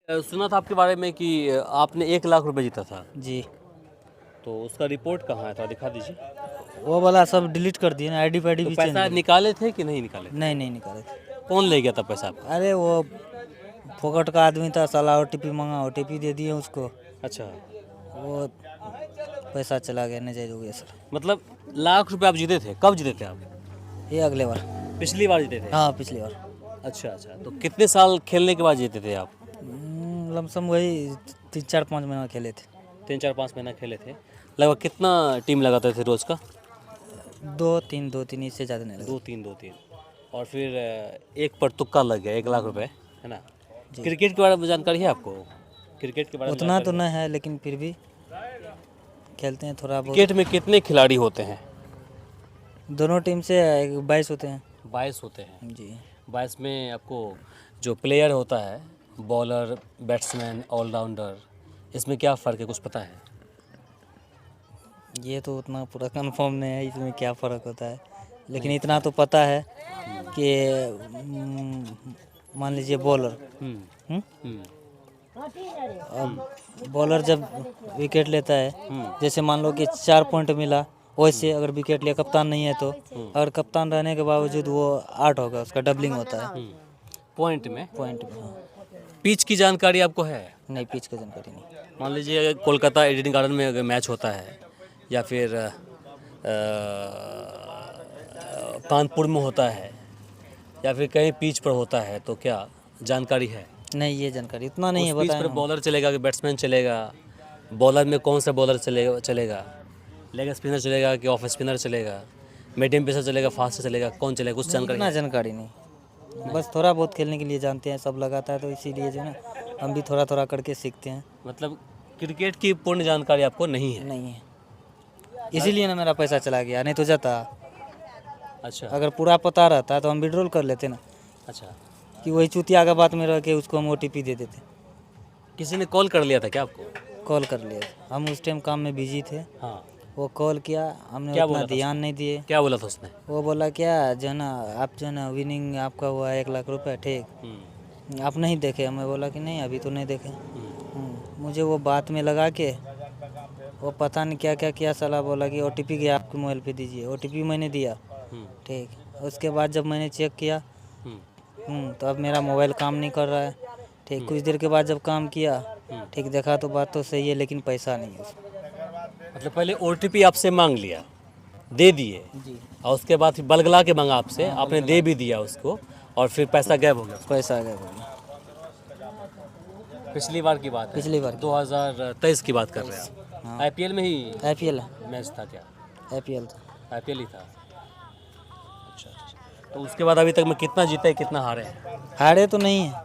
सुना था आपके बारे में कि आपने 1 लाख रुपए जीता था, जी। तो उसका रिपोर्ट कहाँ है? थोड़ा दिखा दीजिए। वो वाला सब डिलीट कर दिए ना, आईडी फाईडी तो भी चेंज पैसा कर निकाले थे कि नहीं निकाले थे? नहीं निकाले थे। कौन ले गया था पैसा आपका? अरे वो फोकट का आदमी था, साला ओटीपी मांगा, ओटीपी दे दिए उसको, अच्छा, वो पैसा चला गया, नहीं हो गया सर। मतलब लाख रुपए आप जीते थे, कब जीते थे आप? ये अगले बार। पिछली बार जीते थे? हाँ, पिछली बार। अच्छा अच्छा, तो कितने साल खेलने के बाद जीते थे आप? लमसम वही 3-4-5 महीना खेले थे। 3-4-5 महीना खेले थे। लगभग कितना टीम लगाते थे रोज़ का? 2-3 इससे ज़्यादा नहीं लगा। 2-3 और फिर एक पर तुक्का लग गया 1 लाख रुपए, है ना? क्रिकेट के बारे में जानकारी है आपको? क्रिकेट के बारे में उतना तो जानकारी नहीं है, लेकिन फिर भी खेलते हैं थोड़ा बहुत। क्रिकेट में कितने खिलाड़ी होते हैं? दोनों टीम से 22 होते हैं। 22 होते हैं। जी। 22 में आपको जो प्लेयर होता है, बॉलर, बैट्समैन, ऑलराउंडर, इसमें क्या फ़र्क है, कुछ पता है? ये तो उतना पूरा कंफर्म नहीं है इसमें क्या फ़र्क होता है, लेकिन इतना तो पता है कि मान लीजिए बॉलर, हम्म हम्म अब बॉलर जब विकेट लेता है, जैसे मान लो कि 4 पॉइंट मिला, वैसे अगर विकेट लिया, कप्तान नहीं है तो, अगर कप्तान रहने के बावजूद वो 8 होगा, उसका डबलिंग होता है पॉइंट में। पॉइंट में। हाँ। पिच की जानकारी आपको है? नहीं, पिच की जानकारी नहीं। मान लीजिए अगर कोलकाता ईडन गार्डन में अगर मैच होता है, या फिर कानपुर में होता है, या फिर कहीं पिच पर होता है, तो क्या जानकारी है? नहीं, ये जानकारी उतना नहीं है, उस पिच बताएं पर हम। बॉलर चलेगा कि बैट्समैन चलेगा? बॉलर में कौन सा बॉलर चलेगा? लेग स्पिनर चलेगा कि ऑफ स्पिनर चलेगा? मीडियम पेसर चलेगा, फास्ट चलेगा, कौन चलेगा, कुछ जानकारी इतना है? जानकारी नहीं, बस थोड़ा बहुत खेलने के लिए जानते हैं, सब लगाता है तो इसीलिए जो है ना, हम भी थोड़ा थोड़ा करके सीखते हैं। मतलब क्रिकेट की पूर्ण जानकारी आपको नहीं है? नहीं है, इसीलिए ना मेरा पैसा चला गया, नहीं तो जाता। अच्छा अगर पूरा पता रहता तो हम विड्रॉल कर लेते ना, अच्छा। कि वही चुतिया का बात में रह के उसको हम ओटीपी दे देते। किसी ने कॉल कर लिया था क्या आपको? कॉल कर लिया, हम उस टाइम काम में बिजी थे, हाँ। वो कॉल किया, हमने क्या उतना बोला था ध्यान नहीं दिए। क्या बोला था उसने? वो बोला क्या जो है ना, आप जो है ना विनिंग आपका हुआ 1 लाख रुपए, ठीक, आप नहीं देखे? मैं बोला कि नहीं, अभी तो नहीं देखे। मुझे वो बात में लगा के वो पता नहीं क्या क्या किया, साला बोला कि ओटीपी गया आपके मोबाइल पे, दीजिए। ओटीपी मैंने दिया, ठीक। उसके बाद जब मैंने चेक किया, तो अब मेरा मोबाइल काम नहीं कर रहा है, ठीक। कुछ देर के बाद जब काम किया, ठीक, देखा तो बात तो सही है, लेकिन पैसा नहीं है उसमें। मतलब पहले ओटीपी आपसे मांग लिया, दे दिए, जी। और उसके बाद फिर बलगला के मांगा आपसे, आपने दे भी दिया उसको, और फिर पैसा गायब हो गया। पैसा आ गया बोलिए। पिछली बार की बात है? पिछली बार 2023 की बात कर रहे हैं आप? हाँ। आईपीएल में ही आईपीएल मैच था क्या? आईपीएल था। आईपीएल ही था। अच्छा अच्छा। तो उसके बाद अभी तक में कितना जीते, कितना हारे हैं? हारे तो नहीं है,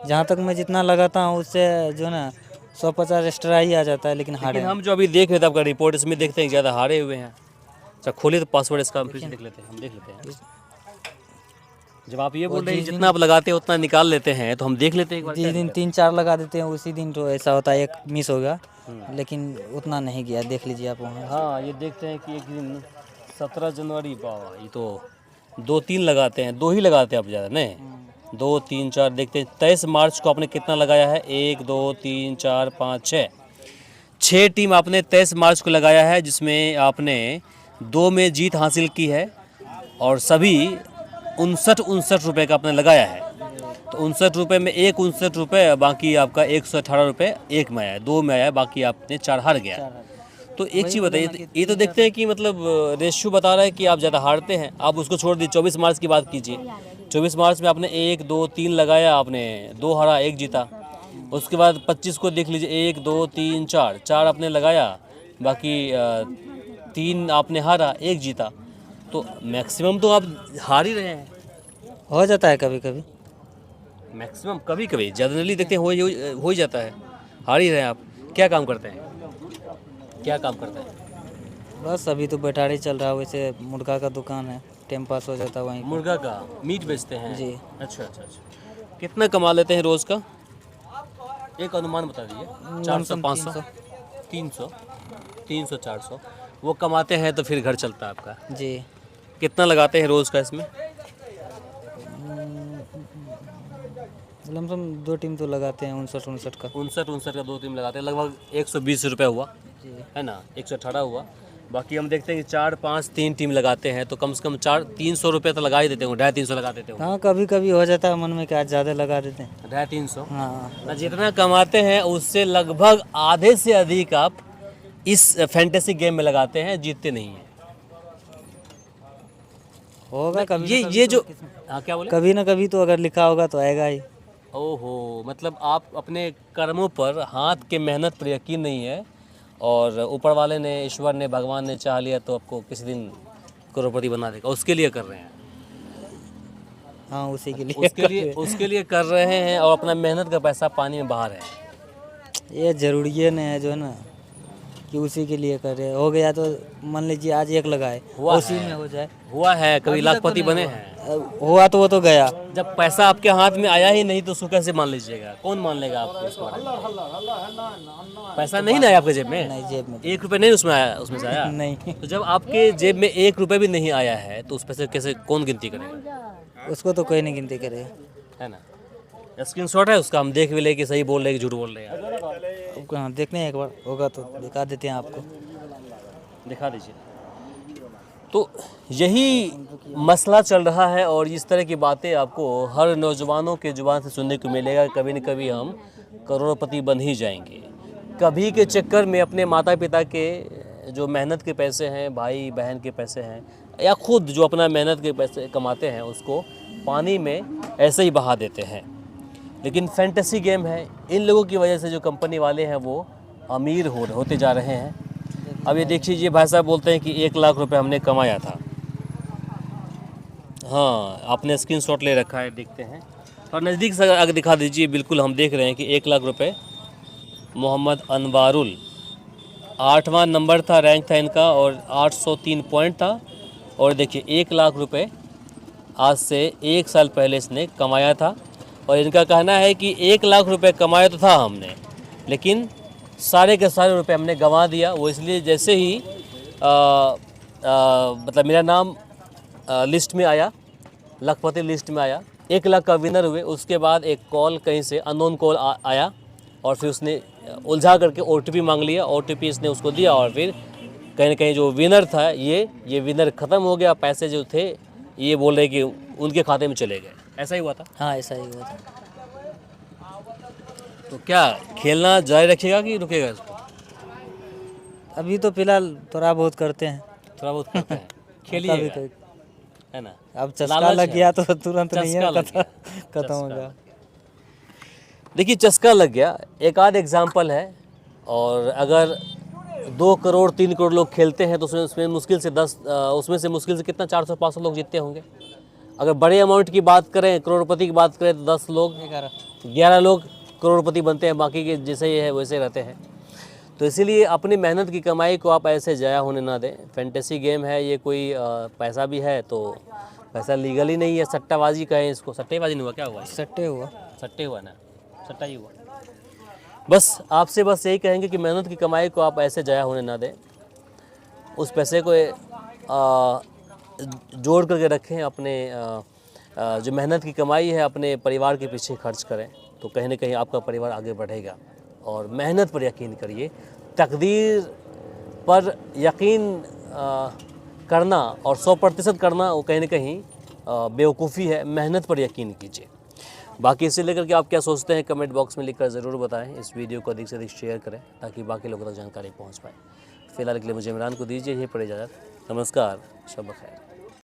जहाँ तक मैं जितना लगाता हूँ उससे जो है ना 150 एक्स्ट्रा ही आ जाता है, लेकिन हारे लेकिन हम जो अभी देख रहे थे आपका रिपोर्ट, इसमें देखते हैं कि ज़्यादा हारे हुए हैं। अच्छा, खोलिए तो पासवर्ड इसका, हम फिर से देख लेते हैं, हम देख लेते हैं। जब आप ये बोल रहे हैं जितना आप लगाते हैं उतना निकाल लेते हैं, तो हम देख लेते हैं एक बार। जिस दिन 3-4 लगा देते हैं, उसी दिन तो ऐसा होता है, एक मिस होगा, लेकिन उतना नहीं गया, देख लीजिए आप वहाँ। हाँ, ये देखते हैं कि एक दिन 17 जनवरी, बाबा, ये तो 2-3 लगाते हैं, 2 ही लगाते हैं आप, ज़्यादा नहीं। 2, 3, 4 देखते हैं। 23 मार्च को आपने कितना लगाया है? 1, 2, 3, 4, 5, 6 टीम आपने 23 मार्च को लगाया है, जिसमें आपने 2 में जीत हासिल की है, और सभी 59 रुपये का आपने लगाया है। तो 59 रुपये में एक 59 रुपये, बाकी आपका 118 रुपये एक में आया है, 2 में आया है, बाकी आपने 4 हार गया। तो एक चीज़ बताइए, ये तो देखते हैं कि मतलब रेशियो बता रहा है कि आप ज़्यादा हारते हैं। आप उसको छोड़ दीजिए, 24 मार्च की बात कीजिए। 24 मार्च में आपने 1, 2, 3 लगाया, आपने 2 हारा, 1 जीता। उसके बाद 25 को देख लीजिए, 1, 2, 3, 4 आपने लगाया, बाकी 3 आपने हारा, 1 जीता। तो मैक्सिमम तो आप हार ही रहे हैं। हो जाता है कभी कभी, मैक्सिमम, कभी कभी, जनरली देखते हैं हो ही जाता है, हार ही रहे हैं आप। क्या काम करते हैं? क्या काम करते हैं? बस अभी तो बैठारी चल रहा है, वैसे मुर्गा का दुकान है, टाइम पास हो जाता है वहीं। मुर्गा का मीट बेचते हैं? जी। अच्छा अच्छा अच्छा। कितना कमा लेते हैं रोज़ का? एक अनुमान बता दीजिए। 400, 500, 300, 300, 400 वो कमाते हैं, तो फिर घर चलता है आपका? जी। कितना लगाते हैं रोज़ का इसमें? लमसम 2 टीम तो लगाते हैं 59 का। 59 का 2 टीम लगाते हैं, लगभग 120 रुपये हुआ, जी। है ना, 118 हुआ। बाकी हम देखते हैं कि 4, 5, 3 टीम लगाते हैं तो कम से कम 300 रुपये तो लगा ही देते हो, 250 लगा देते हो, हाँ, कभी कभी हो जाता है मन में कि आज ज़्यादा लगा देते हैं। 250। हाँ, ना जितना कमाते हैं उससे लगभग आधे से अधिक आप इस फैंटेसी गेम में लगाते हैं, जीतते नहीं हैं। होगा कभी ये ना कभी ये तो जो किस्मत- हाँ क्या बोले? कभी ना कभी तो अगर लिखा होगा तो आएगा ही। ओहो, मतलब आप अपने कर्मों पर, हाथ के मेहनत पर यकीन नहीं है और ऊपर वाले ने, ईश्वर ने, भगवान ने चाह लिया तो आपको किसी दिन करोड़पति बना देगा, उसके लिए कर रहे हैं। हाँ, उसी के लिए उसके लिए कर रहे हैं और अपना मेहनत का पैसा पानी में बहा रहे हैं। ये जरूरी है ना, जो है ना कि उसी के लिए कर रहे हैं। हो गया तो मान लीजिए आज 1 लगाए, हुआ उसी है। में हो जाए। हुआ है, कभी अभी तक तो लाखपति नहीं बने हुआ। हैं। हुआ तो वो तो गया। जब पैसा आपके हाथ में आया ही नहीं तो उसको कैसे मान लीजिएगा? कौन मान लेगा आपको इसके बारे में? पैसा नहीं ना आया आपके जेब में, नहीं, जेब में 1 रुपये नहीं उसमें आया, उसमें से आया। नहीं, तो जब आपके जेब में 1 रुपये भी नहीं आया है तो उस पैसे कैसे कौन गिनती करेगा? उसको तो कोई नहीं गिनती करेगा। है ना, स्क्रीनशॉट है उसका, हम देख भी ले कि सही बोल रहे हैं कि झूठ बोल रहे हैं। आपको हाँ देखने हैं, एक बार होगा तो दिखा देते हैं आपको। दिखा दीजिए। तो यही मसला चल रहा है और इस तरह की बातें आपको हर नौजवानों के जुबान से सुनने को मिलेगा। कभी न कभी हम करोड़पति बन ही जाएंगे। कभी के चक्कर में अपने माता पिता के जो मेहनत के पैसे हैं, भाई बहन के पैसे हैं, या खुद जो अपना मेहनत के पैसे कमाते हैं उसको पानी में ऐसे ही बहा देते हैं। लेकिन फैंटेसी गेम है, इन लोगों की वजह से जो कंपनी वाले हैं वो अमीर होते जा रहे हैं। अब ये देखिए, ये भाई साहब बोलते हैं कि 1 लाख रुपए हमने कमाया था। हाँ, आपने स्क्रीनशॉट ले रखा है, देखते हैं और नज़दीक से अगर दिखा दीजिए। बिल्कुल हम देख रहे हैं कि 1 लाख रुपए मोहम्मद अनवारुल, 8वां नंबर था, रैंक था इनका और 803 पॉइंट था। और देखिए 1 लाख रुपए आज से 1 साल पहले इसने कमाया था और इनका कहना है कि 1 लाख रुपए कमाया तो था हमने, लेकिन सारे के सारे रुपए हमने गंवा दिया। वो इसलिए जैसे ही मतलब मेरा नाम लिस्ट में आया, लखपति लिस्ट में आया, 1 लाख का विनर हुए, उसके बाद एक कॉल कहीं से अननोन कॉल आया और फिर उसने उलझा करके OTP मांग लिया। OTP इसने उसको दिया और फिर कहीं न कहीं जो विनर था ये विनर ख़त्म हो गया। पैसे जो थे ये बोल रहे कि उनके खाते में चले गए। ऐसा ही हुआ था। हाँ, ऐसा ही हुआ था। तो क्या खेलना जारी रखिएगा कि रुकेगा इसको? अभी तो फिलहाल थोड़ा बहुत करते हैं। थोड़ा बहुत करते हैं, कभी खेलिएगा, कभी। है ना। अब चस्का लालच लग है। गया तो तुरंत नहीं चस्का है, लग गया। खत्म हो गया। देखिए चस्का लग गया, एक आध एग्जाम्पल है। और अगर 2 करोड़ 3 करोड़ लोग खेलते हैं तो उसमें मुश्किल से 10 उसमें से मुश्किल से कितना 400-500 लोग जीतते होंगे। अगर बड़े अमाउंट की बात करें, करोड़पति की बात करें तो 10 लोग 11 लोग करोड़पति बनते हैं, बाकी के जैसे ही है वैसे रहते हैं। तो इसीलिए अपनी मेहनत की कमाई को आप ऐसे जाया होने ना दें। फैंटेसी गेम है ये, कोई पैसा भी है तो पैसा लीगल ही नहीं है, सट्टाबाजी कहें इसको। सट्टेबाजी नहीं हुआ, क्या हुआ? सट्टे हुआ। सट्टे हुआ ना, सट्टा ही हुआ। बस आपसे बस यही कहेंगे कि मेहनत की कमाई को आप ऐसे जाया होने ना दें। उस पैसे को जोड़ करके रखें, अपने जो मेहनत की कमाई है अपने परिवार के पीछे खर्च करें, तो कहीं ना कहीं आपका परिवार आगे बढ़ेगा। और मेहनत पर यकीन करिए, तकदीर पर यकीन करना और 100% करना वो कहीं ना कहीं बेवकूफ़ी है। मेहनत पर यकीन कीजिए। बाकी इसे लेकर के आप क्या सोचते हैं कमेंट बॉक्स में लिखकर ज़रूर बताएं। इस वीडियो को अधिक से अधिक शेयर करें ताकि बाकी लोगों तक जानकारी पहुंच पाए। फिलहाल के लिए मुझे इमरान को दीजिए यही पड़े इजाज़त। नमस्कार, शब बखैर।